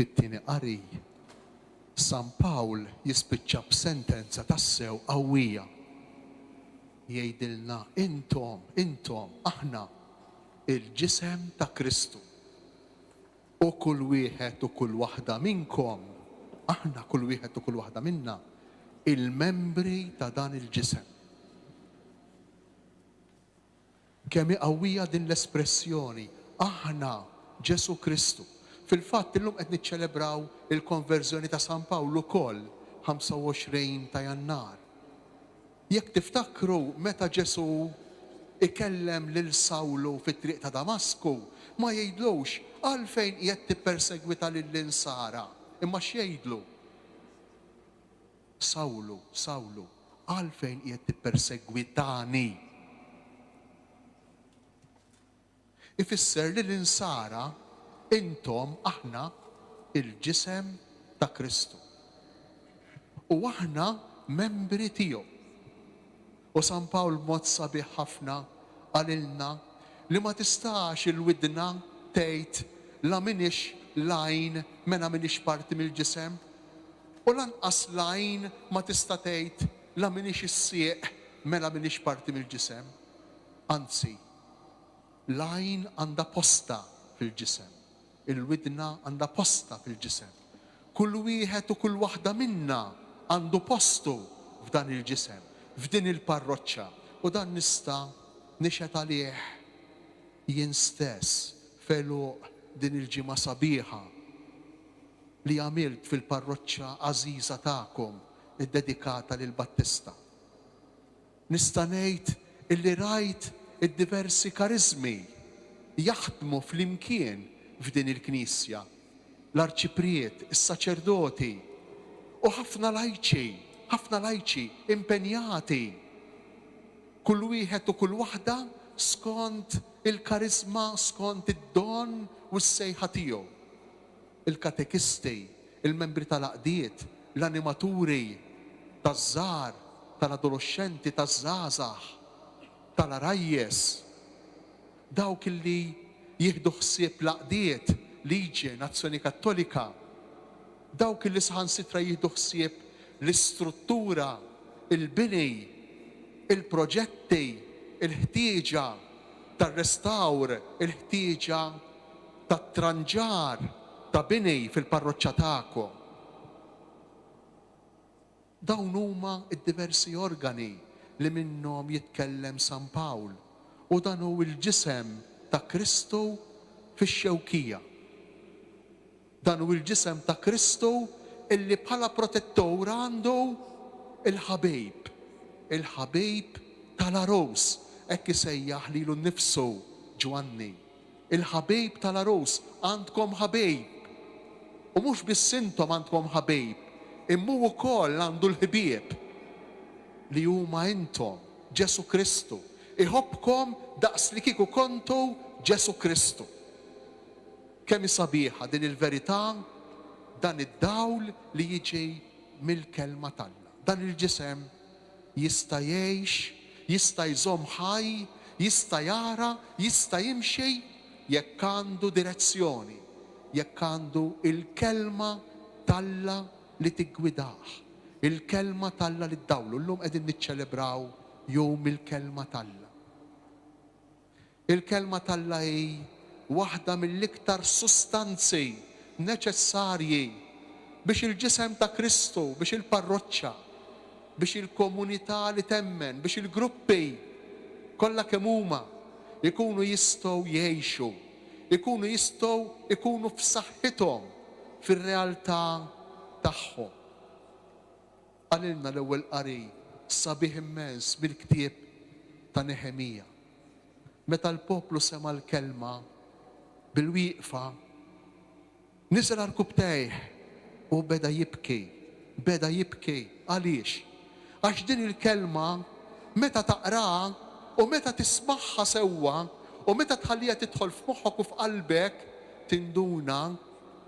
fit-tieni qari San Pawl jispiċċa b'sentenza tassew qawwija. Jgħidilna intom aħna il-ġisem ta' Kristu. U kull wieħed u kull waħda minnkom, aħna kull wieħed u kull waħda minna il-membri ta' dan il-ġisem. Kemm qawwija din l-espressjoni, aħna Ġesu Kristu. Fil-fatt illum qed niċċelebraw il-konverżjoni ta' San Pawl ukoll 25 ta' Jannar. Jekk tiftakru meta Ġesu ikellem lil Sawlu fit-triq ta' Damasku, ma jgħidlux għalfejn qiegħed tippersegwita lill-insara, imma x'jgħidlu? Sawlu, għalfejn qiegħed tippersegwitani? Ifisser li l-insara intom aħna il-ġisem ta' Kristu. U aħna membri tiegħu. U San Pawl mod sabiħ ħafna għalilna li ma tistax il-widna tgħid la minix lajn mela minix parti mill-ġisem. U lanqas lajn ma tista' tgħid la minix is-sieq mela minix parti mill-ġisem. Anzi, lajn għandha posta fil-ġisem. Il-widna għandha posta fil-ġisem. Kull wieħed u kull waħda minna għandu postu f'dan il-ġisem, f'din il-parroċċa. U dan nista' nixed għalih jien stess feluq din il-ġimgħa sabiħa li għamilt fil-parroċċa għażiża tagħkom iddedikata lil Battista. Nista' ngħid illi rajt id-diversi karizmi jaħdmu flimkien f'din il-Knisja, l-arċipriet, is-saċerdoti u ħafna lajċi impenjati. Kull wieħed u kull waħda skont il-karizma, skont id-don u s-sejħa tiegħu. Il-katekisti, il-membri tal-aqdiet, l-animaturi taż-żgħar, tal-adolescenti, taż-żgħażagħ, tal-arajjes, dawk illi jieħdu ħsieb l-aqdiet, liġi, nazzjoni kattolika, dawk illi saħansitra jieħdu ħsieb l-istruttura, il-bini, il-proġetti, il-ħtieġa tar-restawr, il-ħtieġa tat-tranġar ta' bini fil-parroċċa tagħkom. Dawn huma d-diversi organi li minnhom jitkellem San Pawl u dan hu l-ġisem ta' Kristu fix-xewkija. Dan hu l-ġisem ta' Kristu illi bħala protettur għandu il-ħabib tal-aros, hekk isejjaħ lilu nnifsu Ġwanni. Il-ħabib tal-aros, għandkom ħabib. U mhux biss intom għandkom ħabib, imma wkoll għandu l-ħbieb li huma intom, Ġesu Kristu. Iħobbkom daqs li kieku kontu Ġesu Kristu. Kemm sabiħa din il-verità, dan id-dawl li jiġi mill-kelma talla. Dan il-ġisem jista' jgħix, jista' jżomm ħaj, jista' jara, jista' jimxi jekk għandu direzzjoni, jekk għandu il-kelma talla li tiggwidah, il-kelma talla li ddawlu. Llum qegħdin niċċelebraw jum il-kelma talla. Il-kelma talla hi waħda mill-iktar sustanzi neċessarji biex il-ġisem ta' Kristu, biex il-parroċċa, biex il-komunità li temmen, biex il-gruppi kollha kemm huma ikunu jistgħu jgħixu, ikunu jistgħu ikunu f'saħħithom fir-realtà tagħhom. Qalilna l-ewwel qari sabiħ immens bil-ktieb ta' Neħemija. Meta l-poplu sema l-kelma bil-wieqfa, niżel għall-kubtejh u beda jibki. Għaliex? Għax din il-kelma meta taqraha u meta tismaħħa sewwa u meta tħallija tidħol f'moħħok u f'qalbek, tinduna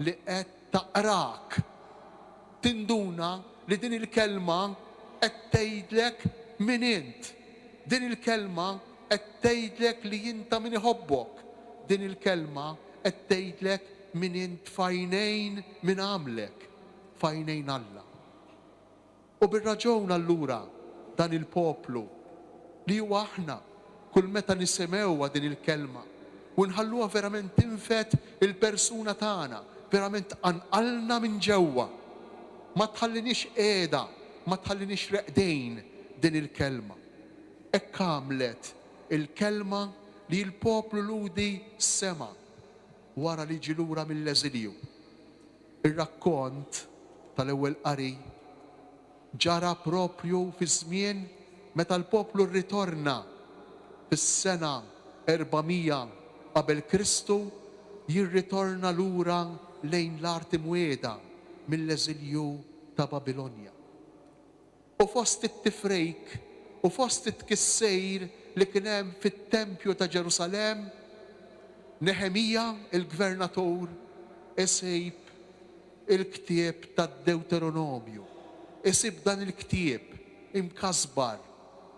li qed taqrak. Tinduna li din il-kelma qed tgħidlek min int. Din il-kelma qed tgħidlek li inta min iħobbok. Din il-kelma qed tgħidlek min int fajnejn min għamlek, fajnejn Alla. U bir-raġun allura dan il-poplu li huwa aħna kull meta nisimgħuha din il-kelma u nħalluha verament tinfet il-persuna tagħna, verament anqalna minn ġewwa. Ma tħallinix qiegħda, ma tħallinix reqdejn din il-kelma. Hekk għamlet il-kelma li l-poplu ludi sema wara li ġie lura mill-eżilju. Ir-rakkont tal-ewwel qari ġara propju fi żmien meta l-poplu rritorna fis-sena 400 qabel Kristu, jirritorna lura lejn l-art imwiegħda mill-eżilju ta' Babilonja. U fost it-tifrejk u fost it-tkissejr li kien hemm fit-Tempju ta' Ġerusalem, Neħemija il-gvernatur isib il-ktieb tad-Deuteronomju. Isib dan il-ktieb imkasbar,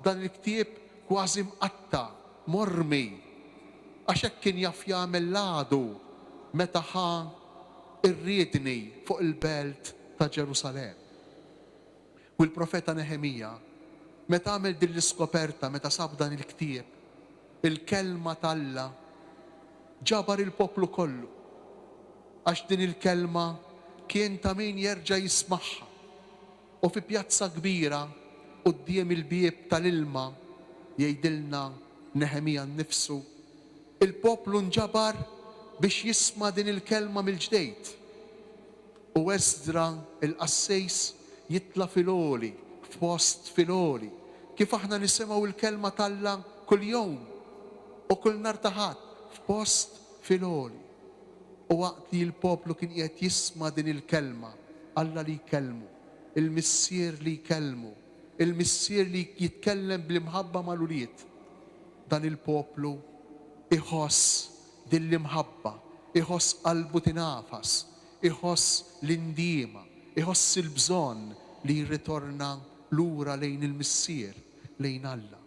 dan il-ktieb kważi mqatta, mormi, għax hekk kien jaf jagħmel l-għadu meta ħa irriedni fuq il-belt ta' Ġerusalem. U l-profeta Neħemija, meta għamel din l-iskoperta, meta sab dan il-ktieb, il-kelma tal-Alla ġabar il-poplu kollu. Għax din il-kelma kien ta' min jerġa' jismaħħa. U fi pjazza kbira quddiem il-bieb tal-ilma jgħidilna Neħemija nnifsu, il-poplu nġabar biex jisma' din il-kelma mill-ġdejt. U Eżdra il-qassejs jitla filgħoli, f'post filgħoli, kif aħna nisimgħu il-kelma tal-Alla kull jum u kull nhar ta' ħadd f'post filgħoli. U waqt li l-poplu kien qiegħed jisma' din il-kelma, Alla li jkellmu, il-missier li jkellmu, il-missier li jitkellem bl-imħabba mal-ulied, dan il-poplu iħoss din l-imħabba, iħoss qalbu tinafas, iħoss l-indiema, iħoss il-bżonn li jirritorna lura lejn il-missier, lejn Alla.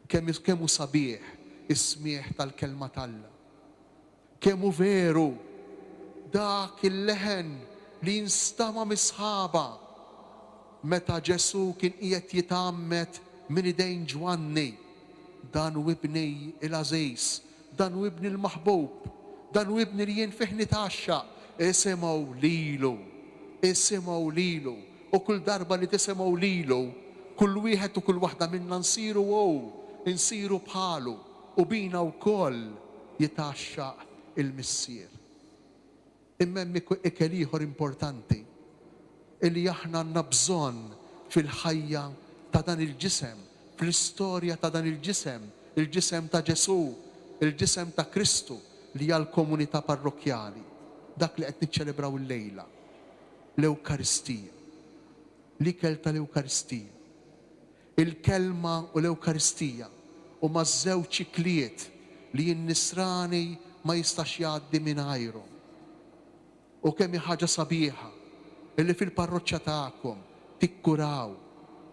Kemm hu sabiħ is-smieħ tal-kelma tal-Alla. Kemm hu veru dak il-leħen li jinstama misħaba meta Ġesu kien qiegħed jitgħammed minn idejn Ġwanni. Dan u ibni il-għażejs, dan u ibni l-maħbub, dan u ibni li jien fih nitaxxaq, isimgħu lilu, isimgħu lilu. U kull darba li tisimgħu lilu, kull wieħed u kull waħda minna nsiru insiru bħalu u bina wkoll jitaxxaq il-missier. Imma hemm ikel ieħor importanti illi aħna għandna bżonn fil-ħajja ta' dan il-ġisem, fl-istorja ta' dan il-ġisem ta' Ġesu, il-ġisem ta' Kristu li hija l-komunità parrokjali, dak li qed niċċelebraw illejla, l-Ewkaristija, l-ikel tal-Ewkaristija. Il-kelma u l-Ewkaristija huma żewġ ikliet li n-nisrani ma jistax jgħaddi mingħajrhom. U kemm ħaġa sabiħa illi fil-parroċċja tagħkom tikkuraw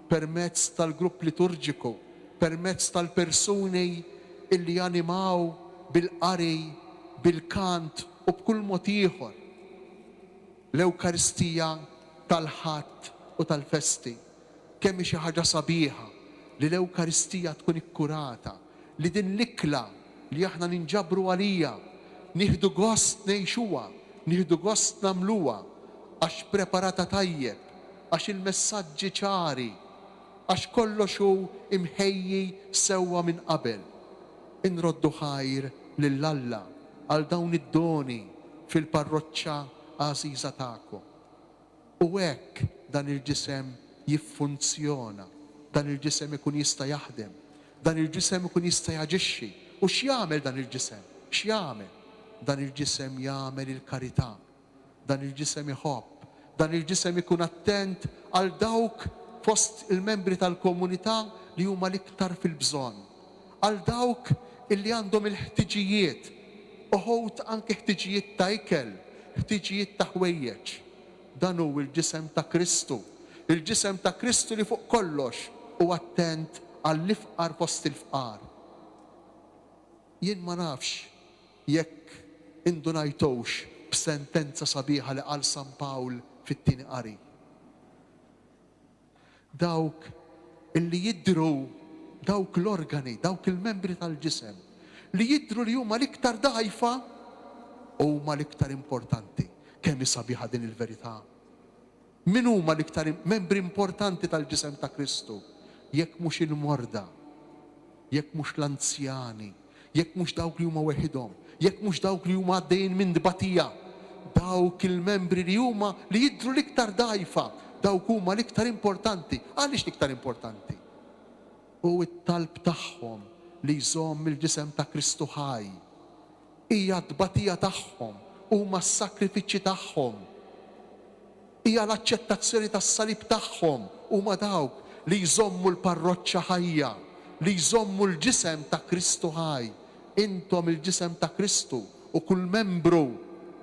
permezz tal-grupp liturġiku, permezz tal-persuni illi janimaw bil-qari, bil-kant u b'kull mod ieħor l-Ewkaristija tal-ħadd u tal-festi. Kemm xi ħaġa sabiħa li l-Ewkaristija tkun ikkurata, li din l-ikla li aħna ninġabru għalija, nieħdu gost ngħixuha, nieħdu gost nagħmluha għax preparata tajjeb, għax il-messaġġi ċari, għax kollox hu imħejji sewwa minn qabel. Inroddu ħajr lil Alla għal dawn id-doni fil-parroċċa għażiża tagħkom. U hekk dan il-ġisem jiffunzjona, dan il-ġisem ikun jista' jaħdem, dan il-ġisem ikun jista' jaġixxi. U x'jagħmel dan il-ġisem? X'jagħmel? Dan il-ġisem jagħmel il-karità, dan il-ġisem iħobb, dan il-ġisem ikun attent għal dawk fost il-membri tal-komunità li huma l-iktar fil-bżonn, għal dawk illi għandhom il-ħtiġijiet, uħud anke ħtiġijiet ta' ikel, ħtiġijiet ta' ħwejjeġ. Dan hu il-ġisem ta' Kristu, il-ġisem ta' Kristu li fuq kollox u attent għall-ifqar fost il-fqar. Jien ma nafx jekk indunajtux b'sentenza sabiħa li qal San Pawl fit-tieni qari. Dawk illi jidhru, dawk l-organi, dawk il-membri tal-ġisem li jidhru li huma l-iktar dgħajfa huma l-iktar importanti. Kemm hi sabiħa din il-verità. Min huma l-iktar membri importanti tal-ġisem ta' Kristu? Jekk mhux il-morda, jekk mhux l-anzjani, jekk mhux dawk li huma weħidhom, jekk mhux dawk li huma għaddejjin minn dbatija, dawk il-membri li huma li jidhru l-iktar dgħajfa, dawk huma l-iktar importanti. Għaliex l-iktar importanti? U t-talb tagħhom li jżomm il-ġisem ta' Kristu ħaj hija d-dbatija tagħhom, huma s-sakrifiċċji tagħhom, hija l-aċċettazzjoni tas-salib tagħhom, huma dawk li jżommu l-parroċċa ħajja, li jżommu l-ġisem ta' Kristu ħaj. Intom il-ġisem ta' Kristu u kull membru,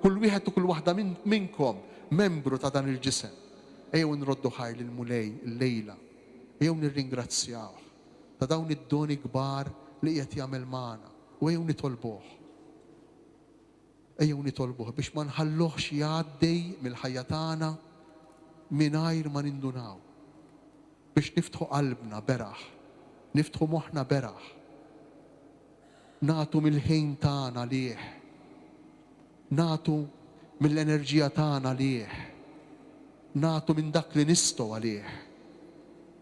kull wieħed u kull waħda minnkom membru ta' dan il-ġisem. Ejjew nroddu ħaj lil mulej il-lejla, ejjew nirringrazzjaw ta' dawn id-doni kbar li qed jagħmel magħna u ejjew nitolbuh. Ejjew nitolbuh biex ma nħalluhx jgħaddej mill-ħajja tagħna mingħajr ma nindunaw. Biex niftħu qalbna beraħ, niftħu moħħna beraħ, nagħtu mill-ħin tagħna lih, nagħtu mill-enerġija tagħna lih, nagħtu minn dak li nistgħu għalih.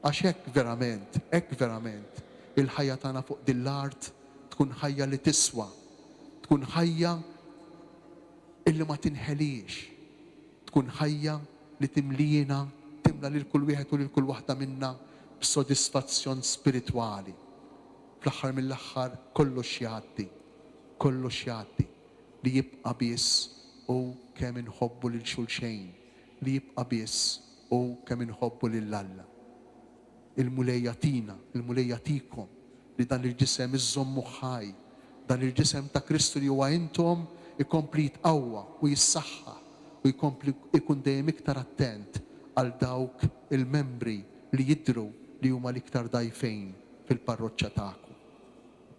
Għax hekk verament il-ħajja tagħna fuq din l-art tkun ħajja li tiswa, tkun ħajja illi ma tinħelix, tkun ħajja li timlina, timla lil kull wieħed u lil kull waħda minna b'sodisfazzjon spiritwali. Fl-aħħar mill-aħħar kollox jgħaddi li jibqa' biss u kemm inħobbu lil xulxejn, li jibqa' biss u kemm inħobbu lil Alla. Il-mulejja tina, il-mulejja tikom li dan il-ġisem iżommu ħaj, dan il-ġisem ta' Kristu li huwa intom ikompli jitqawwa u jissaħħa u jkompli ikun dejjem iktar attent għal dawk il-membri li jidhru li huma l-iktar dgħajfejn fil-parroċċa tagħkom.